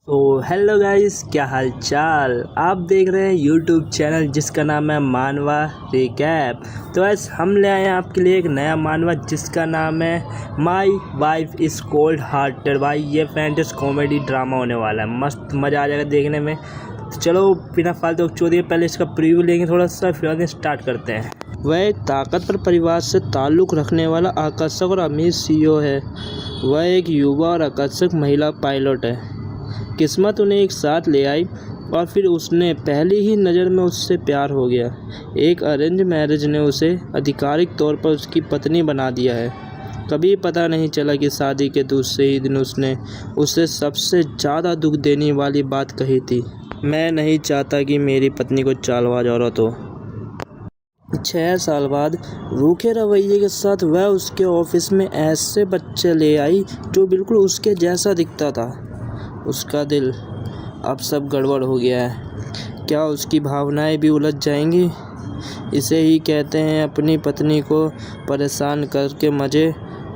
तो hello guys, क्या हाल चाल। आप देख रहे हैं यूट्यूब चैनल जिसका नाम है मानवा रिकैप। तो गाइस हम ले आए हैं आपके लिए एक नया मानवा जिसका नाम है my wife is cold hearted. भाई ये फैंटेसी कॉमेडी ड्रामा होने वाला है, मस्त मज़ा आ जाएगा देखने में। तो चलो बिना फालतू चोरी पहले इसका प्रीव्यू लेंगे थोड़ा सा, फिर बाद में स्टार्ट करते हैं। वह एक ताकतवर परिवार से ताल्लुक़ रखने वाला आकर्षक और अमीर सीईओ है। वह एक युवा और आकर्षक महिला पायलट है। किस्मत उन्हें एक साथ ले आई और फिर उसने पहली ही नज़र में उससे प्यार हो गया। एक अरेंज मैरिज ने उसे आधिकारिक तौर पर उसकी पत्नी बना दिया है। कभी पता नहीं चला कि शादी के दूसरे ही दिन उसने उसे सबसे ज़्यादा दुख देने वाली बात कही थी, मैं नहीं चाहता कि मेरी पत्नी को चालबाज औरत हो। 6 साल बाद रूखे रवैये के साथ वह उसके ऑफिस में ऐसे बच्चे ले आई जो बिल्कुल उसके जैसा दिखता था। उसका दिल अब सब गड़बड़ हो गया है। क्या उसकी भावनाएं भी उलझ जाएंगी? इसे ही कहते हैं अपनी पत्नी को परेशान करके मज़े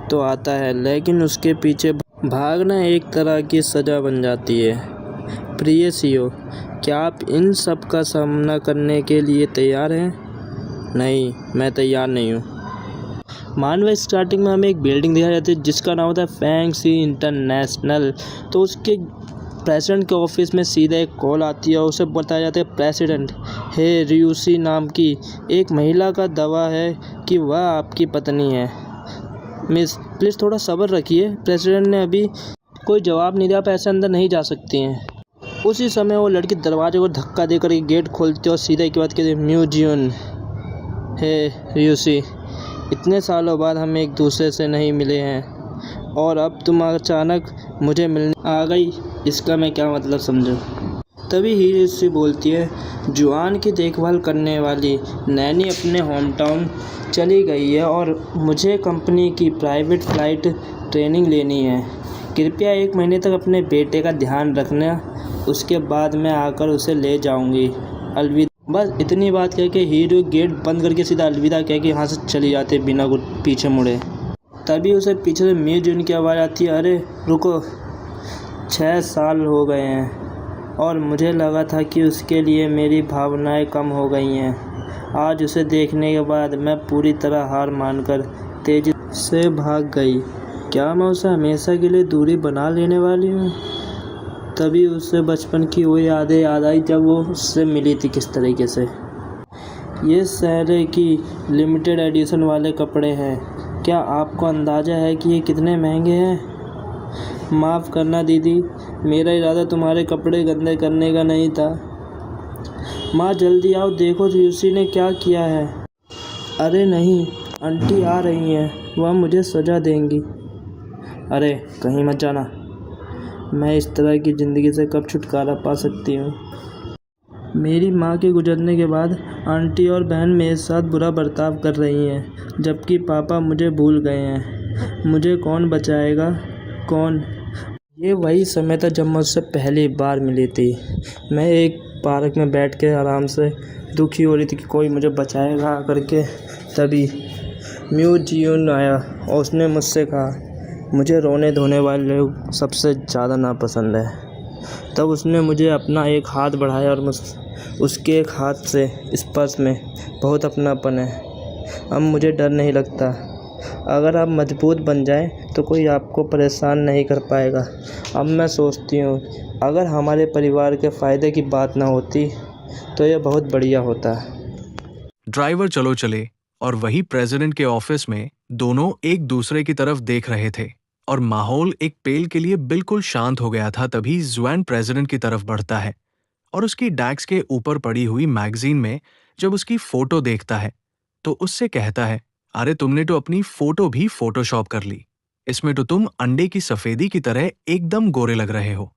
तो आता है, लेकिन उसके पीछे भागना एक तरह की सज़ा बन जाती है। प्रिय सीईओ, क्या आप इन सब का सामना करने के लिए तैयार हैं? नहीं, मैं तैयार नहीं हूँ। मानवा स्टार्टिंग में हमें एक बिल्डिंग दिखाई जाती है जिसका नाम होता है फैंग सी इंटरनेशनल। तो उसके प्रेसिडेंट के ऑफिस में सीधा एक कॉल आती है और उसे बताया जाता है प्रेसिडेंट हे रियूसी नाम की एक महिला का दावा है कि वह आपकी पत्नी है। मिस प्लीज़ थोड़ा सब्र रखिए। प्रेसिडेंट ने अभी कोई जवाब नहीं दिया, आप ऐसे अंदर नहीं जा सकती हैं। उसी समय वो लड़की दरवाजे को धक्का देकर एक गेट खोलती है और सीधा एक बात कहती है, म्यूजियन हे रियूसी, इतने सालों बाद हम एक दूसरे से नहीं मिले हैं और अब तुम अचानक मुझे मिलने आ गई, इसका मैं क्या मतलब समझूं। तभी हीरोसी बोलती है, जुआन की देखभाल करने वाली नैनी अपने होम टाउन चली गई है और मुझे कंपनी की प्राइवेट फ्लाइट ट्रेनिंग लेनी है। कृपया 1 महीने तक अपने बेटे का ध्यान रखना, उसके बाद मैं आकर उसे ले जाऊंगी। अलविदा। बस इतनी बात कह के हीरो गेट बंद करके सीधा अलविदा कह के यहाँ से चली जाती है बिना कुछ पीछे मुड़े। तभी उसे पीछे से म्यूजियन की आवाज़ आती है, अरे रुको, 6 साल हो गए हैं और मुझे लगा था कि उसके लिए मेरी भावनाएं कम हो गई हैं। आज उसे देखने के बाद मैं पूरी तरह हार मानकर तेज़ी से भाग गई। क्या मैं उसे हमेशा के लिए दूरी बना लेने वाली हूँ? तभी उससे बचपन की वो यादें याद आई जब वो उससे मिली थी किस तरीके से। ये सहरे की लिमिटेड एडिशन वाले कपड़े हैं। क्या आपको अंदाज़ा है कि ये कितने महंगे हैं? माफ़ करना दीदी, मेरा इरादा तुम्हारे कपड़े गंदे करने का नहीं था। माँ जल्दी आओ, देखो यूसी ने क्या किया है। अरे नहीं, आंटी आ रही हैं, वह मुझे सज़ा देंगी। अरे कहीं मत जाना, मैं इस तरह की ज़िंदगी से कब छुटकारा पा सकती हूँ। मेरी माँ के गुजरने के बाद आंटी और बहन मेरे साथ बुरा बर्ताव कर रही हैं, जबकि पापा मुझे भूल गए हैं। मुझे कौन बचाएगा? कौन? ये वही समय था जब मैं उससे पहली बार मिली थी। मैं एक पार्क में बैठ के आराम से दुखी हो रही थी कि कोई मुझे बचाएगा करके। तभी म्यूजियन आया और उसने मुझसे कहा, मुझे रोने धोने वाले लोग सबसे ज़्यादा नापसंद है। तब उसने मुझे अपना एक हाथ बढ़ाया और उसके एक हाथ से स्पर्श में बहुत अपनापन है। अब मुझे डर नहीं लगता। अगर आप मजबूत बन जाएं तो कोई आपको परेशान नहीं कर पाएगा। अब मैं सोचती हूँ अगर हमारे परिवार के फ़ायदे की बात ना होती तो यह बहुत बढ़िया होता। ड्राइवर चलो चले और वही प्रेसिडेंट के ऑफिस में दोनों एक दूसरे की तरफ देख रहे थे और माहौल एक पेल के लिए बिल्कुल शांत हो गया था। तभी जुआन प्रेसिडेंट की तरफ बढ़ता है और उसकी डेस्क के ऊपर पड़ी हुई मैगजीन में जब उसकी फोटो देखता है तो उससे कहता है, अरे तुमने तो अपनी फोटो भी फोटोशॉप कर ली। इसमें तो तुम अंडे की सफेदी की तरह एकदम गोरे लग रहे हो।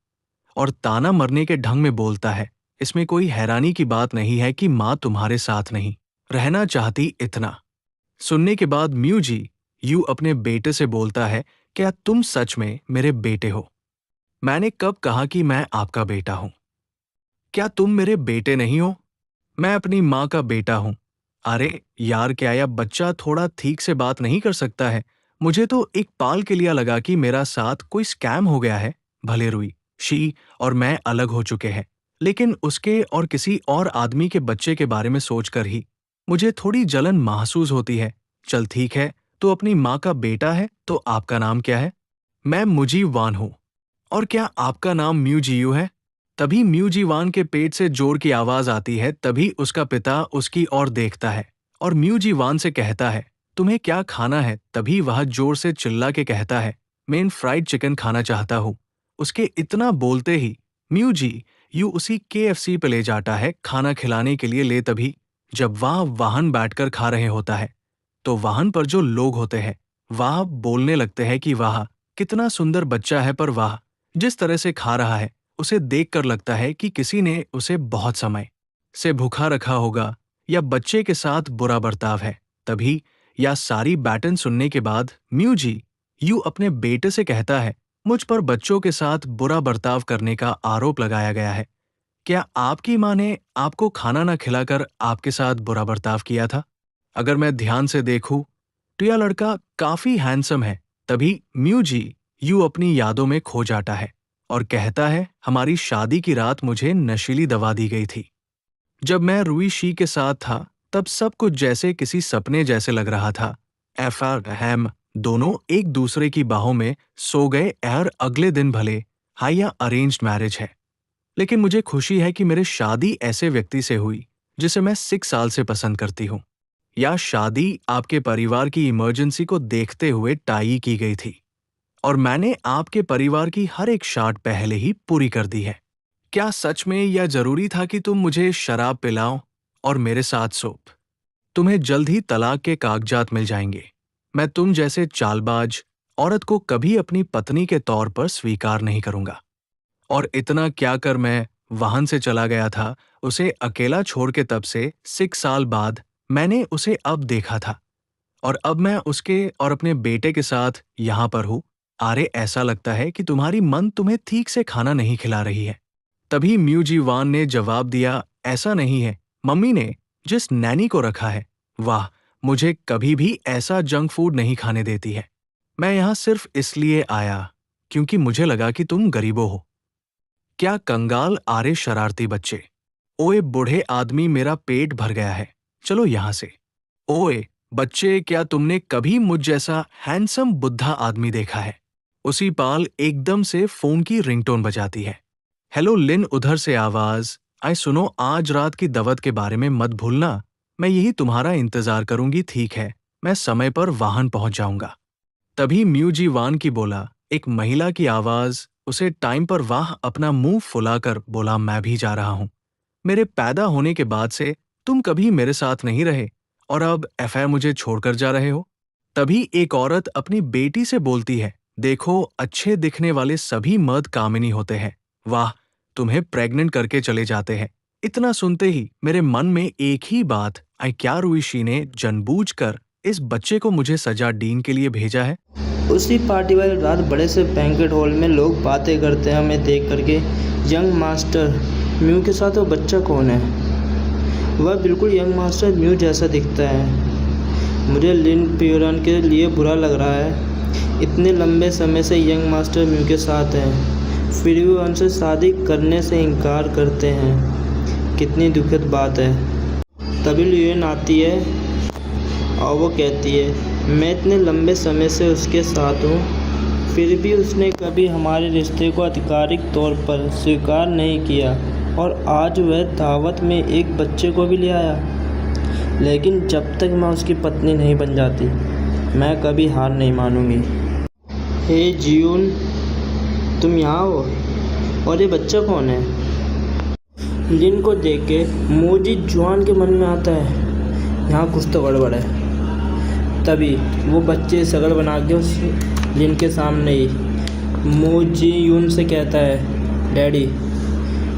और ताना मरने के ढंग में बोलता है, इसमें कोई हैरानी की बात नहीं है कि माँ तुम्हारे साथ नहीं रहना चाहती। इतना सुनने के बाद यू अपने बेटे से बोलता है, क्या तुम सच में मेरे बेटे हो? मैंने कब कहा कि मैं आपका बेटा हूं? क्या तुम मेरे बेटे नहीं हो? मैं अपनी माँ का बेटा हूं। अरे यार, क्या यह बच्चा थोड़ा ठीक से बात नहीं कर सकता है? मुझे तो एक पाल के लिए लगा कि मेरा साथ कोई स्कैम हो गया है। भले रुई, शी और मैं अलग हो चुके हैं, लेकिन उसके और किसी और आदमी के बच्चे के बारे में सोचकर ही मुझे थोड़ी जलन महसूस होती है। चल ठीक है, तो अपनी माँ का बेटा है, तो आपका नाम क्या है? मैं मुजीब वान हूँ। और क्या आपका नाम म्यू जियू है? तभी म्यू जी वान के पेट से जोर की आवाज आती है। तभी उसका पिता उसकी ओर देखता है और म्यू जी वान से कहता है, तुम्हें क्या खाना है? तभी वह जोर से चिल्ला के कहता है, मैं फ्राइड चिकन खाना चाहता हूँ। उसके इतना बोलते ही म्यू जी यू उसी KFC पे ले जाता है खाना खिलाने के लिए। ले तभी जब वह वाहन बैठकर खा रहे होता है, तो वाहन पर जो लोग होते हैं वह बोलने लगते हैं कि वाह कितना सुंदर बच्चा है, पर वाह जिस तरह से खा रहा है उसे देखकर लगता है कि किसी ने उसे बहुत समय से भूखा रखा होगा या बच्चे के साथ बुरा बर्ताव है। तभी यह सारी बैटन सुनने के बाद म्यू जी यू अपने बेटे से कहता है, मुझ पर बच्चों के साथ बुरा बर्ताव करने का आरोप लगाया गया है। क्या आपकी माँ ने आपको खाना न खिलाकर आपके साथ बुरा बर्ताव किया था? अगर मैं ध्यान से देखूं तो यह लड़का काफी हैंडसम है। तभी म्यू जी यू अपनी यादों में खो जाता है और कहता है, हमारी शादी की रात मुझे नशीली दवा दी गई थी। जब मैं रुई शी के साथ था तब सब कुछ जैसे किसी सपने जैसे लग रहा था। एफर हैम दोनों एक दूसरे की बाहों में सो गए। अगले दिन भले हाँ यह अरेंज्ड मैरिज है, लेकिन मुझे खुशी है कि मेरी शादी ऐसे व्यक्ति से हुई जिसे मैं 6 साल से पसंद करती हूँ। यह शादी आपके परिवार की इमरजेंसी को देखते हुए टाई की गई थी और मैंने आपके परिवार की हर एक शार्ट पहले ही पूरी कर दी है। क्या सच में यह जरूरी था कि तुम मुझे शराब पिलाओ और मेरे साथ सोप? तुम्हें जल्द ही तलाक के कागजात मिल जाएंगे। मैं तुम जैसे चालबाज औरत को कभी अपनी पत्नी के तौर पर स्वीकार नहीं करूंगा। और इतना क्या कर मैं वाहन से चला गया था उसे अकेला छोड़ के। तब से 6 साल बाद मैंने उसे अब देखा था और अब मैं उसके और अपने बेटे के साथ यहाँ पर हूँ। आरे ऐसा लगता है कि तुम्हारी मन तुम्हें ठीक से खाना नहीं खिला रही है। तभी म्यू जी वान ने जवाब दिया, ऐसा नहीं है, मम्मी ने जिस नैनी को रखा है वाह मुझे कभी भी ऐसा जंक फूड नहीं खाने देती है। मैं यहाँ सिर्फ इसलिए आया क्योंकि मुझे लगा कि तुम गरीबों हो। क्या कंगाल आरे शरारती बच्चे। ओए बूढ़े आदमी, मेरा पेट भर गया है, चलो यहाँ से। ओए बच्चे, क्या तुमने कभी मुझ जैसा हैंडसम बुद्धा आदमी देखा है? उसी पाल एकदम से फोन की रिंगटोन बजाती है। हेलो लिन, उधर से आवाज आई। सुनो, आज रात की दावत के बारे में मत भूलना। मैं यही तुम्हारा इंतजार करूंगी। ठीक है, मैं समय पर वाहन पहुंच जाऊंगा। तभी म्यू जी वान की बोला एक महिला की आवाज उसे टाइम पर वाह अपना मुंह फुलाकर बोला, मैं भी जा रहा हूं। मेरे पैदा होने के बाद से तुम कभी मेरे साथ नहीं रहे और अब अफेयर मुझे छोड़कर जा रहे हो। तभी एक औरत अपनी बेटी से बोलती है, देखो अच्छे दिखने वाले सभी मर्द कामिनी होते हैं। वाह, तुम्हें प्रेग्नेंट करके चले जाते हैं। इतना सुनते ही मेरे मन में एक ही बात आई, क्या रुईशी ने जानबूझकर इस बच्चे को मुझे सजा डीन के लिए भेजा है? उसी पार्टी वाली रात बड़े से बैंकेट हॉल में लोग बातें करते हैं हमें देख करके। यंग मास्टर म्यू के साथ वो बच्चा कौन है? वह बिल्कुल यंग मास्टर म्यू जैसा दिखता है। मुझे लिन प्यूरन के लिए बुरा लग रहा है। इतने लंबे समय से यंग मास्टर म्यू के साथ हैं, फिर भी उनसे शादी करने से इनकार करते हैं। कितनी दुखद बात है। तभी लिन आती है और वो कहती है, मैं इतने लंबे समय से उसके साथ हूँ, फिर भी उसने कभी हमारे रिश्ते को आधिकारिक तौर पर स्वीकार नहीं किया और आज वह दावत में एक बच्चे को भी ले आया। लेकिन जब तक मैं उसकी पत्नी नहीं बन जाती, मैं कभी हार नहीं मानूंगी। हे जियून, तुम यहाँ हो? और ये बच्चा कौन है? लिन को देख के मोजी जुआन के मन में आता है, यहाँ कुछ तो गड़बड़ है। तभी वो बच्चे शक्ल बना के उस लिन के सामने ही मो जी यून से कहता है, डैडी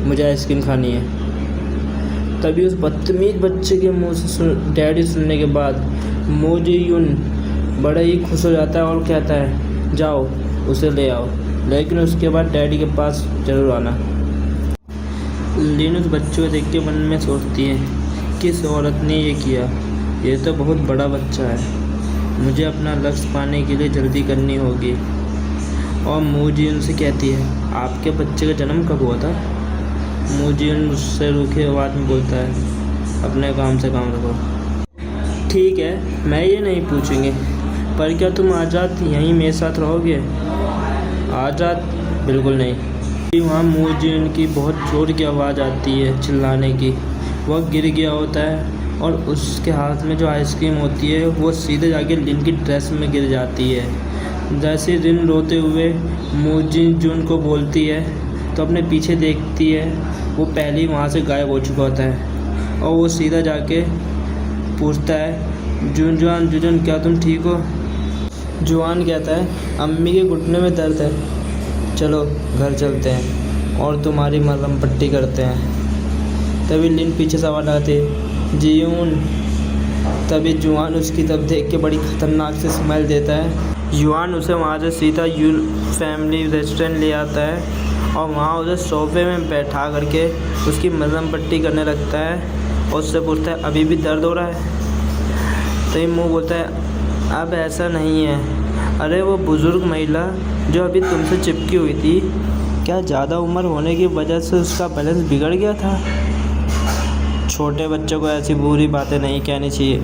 मुझे आइसक्रीम खानी है। तभी उस बदतमीज बच्चे के मुंह से डैडी सुनने के बाद मो जी यून बड़ा ही खुश हो जाता है और कहता है, जाओ उसे ले आओ, लेकिन उसके बाद डैडी के पास ज़रूर आना। लिन उस बच्चे को देख के मन में सोचती है, किस औरत ने ये किया? ये तो बहुत बड़ा बच्चा है, मुझे अपना लक्ष्य पाने के लिए जल्दी करनी होगी। और मूजी उनसे कहती है, आपके बच्चे का जन्म कब हुआ था? मूजी उससे रूखे आवाज़ में बोलता है, अपने काम से काम रखो। ठीक है, मैं ये नहीं पूछूंगी, पर क्या तुम आज़ाद यहीं मेरे साथ रहोगे? आज़ाद? बिल्कुल नहीं। वहाँ मूजिन की बहुत ज़ोर की आवाज़ आती है, चिल्लाने की। वह गिर गया होता है और उसके हाथ में जो आइसक्रीम होती है वो सीधे जाके लिन की ड्रेस में गिर जाती है। जैसे रिन रोते हुए मूजिन जून को बोलती है तो अपने पीछे देखती है, वो पहले ही वहाँ से गायब हो चुका होता है। और वो सीधा जाके पूछता है, जुन क्या तुम ठीक हो? जुआन कहता है, अम्मी के घुटने में दर्द है, चलो घर चलते हैं और तुम्हारी मरहम पट्टी करते हैं। तभी लिन पीछे से आवाज़ आती है, जियून। तभी जुआन उसकी तरफ देख के बड़ी ख़तरनाक से स्माइल देता है। जुआन उसे वहाँ से सीधा यूल फैमिली रेस्टोरेंट ले आता है और वहाँ उसे सोफे में बैठा करके उसकी मरहम पट्टी करने लगता है और उससे पूछता है, अभी भी दर्द हो रहा है? तभी मुँह बोलता है, अब ऐसा नहीं है। अरे वो बुज़ुर्ग महिला जो अभी तुमसे चिपकी हुई थी, क्या ज़्यादा उम्र होने की वजह से उसका बैलेंस बिगड़ गया था? छोटे बच्चों को ऐसी बुरी बातें नहीं कहनी चाहिए।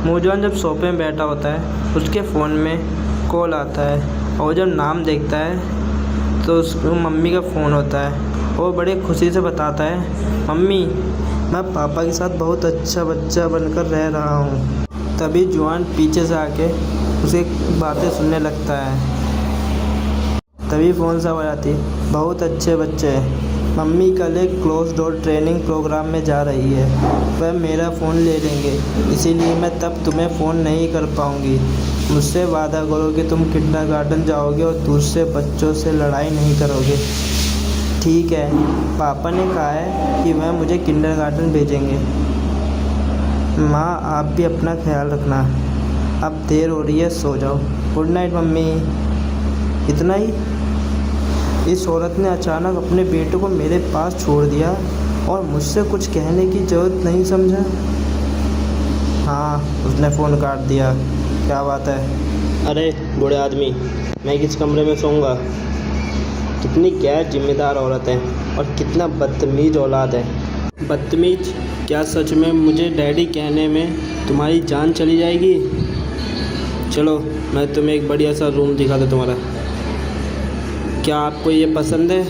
मूजान जब सोफे में बैठा होता है, उसके फ़ोन में कॉल आता है और जब नाम देखता है तो उसको मम्मी का फ़ोन होता है। वो बड़े खुशी से बताता है, मम्मी मैं पापा के साथ बहुत अच्छा बच्चा बनकर रह रहा हूँ। तभी जुआन पीछे से आके उसे बातें सुनने लगता है। तभी फ़ोन से आवाज़ आती है, बहुत अच्छे बच्चे, मम्मी कल एक क्लोज डोर ट्रेनिंग प्रोग्राम में जा रही है, वह मेरा फ़ोन ले लेंगे, इसीलिए मैं तब तुम्हें फ़ोन नहीं कर पाऊँगी। मुझसे वादा करो कि तुम किंडरगार्टन जाओगे और दूसरे बच्चों से लड़ाई नहीं करोगे। ठीक है, पापा ने कहा है कि वह मुझे किंडरगार्टन भेजेंगे। माँ आप भी अपना ख्याल रखना, अब देर हो रही है, सो जाओ। Good night mummy. इतना ही? इस औरत ने अचानक अपने बेटे को मेरे पास छोड़ दिया और मुझसे कुछ कहने की ज़रूरत नहीं समझा। हाँ, उसने फ़ोन काट दिया। क्या बात है? अरे बूढ़े आदमी, मैं किस कमरे में सोऊंगा? कितनी गैर जिम्मेदार औरत है और कितना बदतमीज़ औलाद है। बदतमीज़? क्या सच में मुझे डैडी कहने में तुम्हारी जान चली जाएगी? चलो मैं तुम्हें एक बढ़िया सा रूम दिखा दूँ तुम्हारा। क्या आपको ये पसंद है?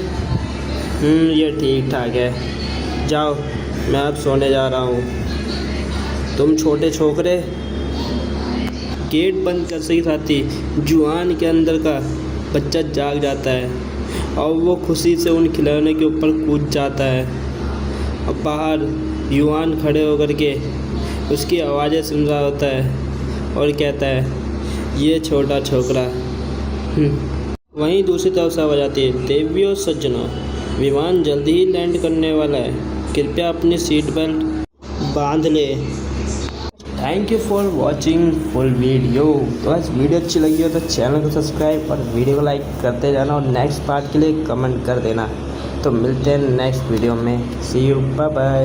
ये ठीक ठाक है। जाओ, मैं अब सोने जा रहा हूँ। तुम छोटे छोकरे। गेट बंद कर सही साथी जुआन के अंदर का बच्चा जाग जाता है और वो खुशी से उन खिलौने के ऊपर कूद जाता है। और बाहर जुआन खड़े होकर के उसकी आवाज़ें सुन रहा होता है और कहता है, ये छोटा छोकरा। वहीं दूसरी तरफ से आवाज़ आती है, देवी और सज्जनों, विमान जल्दी ही लैंड करने वाला है, कृपया अपनी सीट बेल्ट बांध ले। Thank you for watching full video. तो आज वीडियो अच्छी लगी हो तो चैनल को सब्सक्राइब और वीडियो को लाइक करते जाना और नेक्स्ट पार्ट के लिए कमेंट कर देना। तो मिलते हैं नेक्स्ट वीडियो में। सी यू, बाय बाय।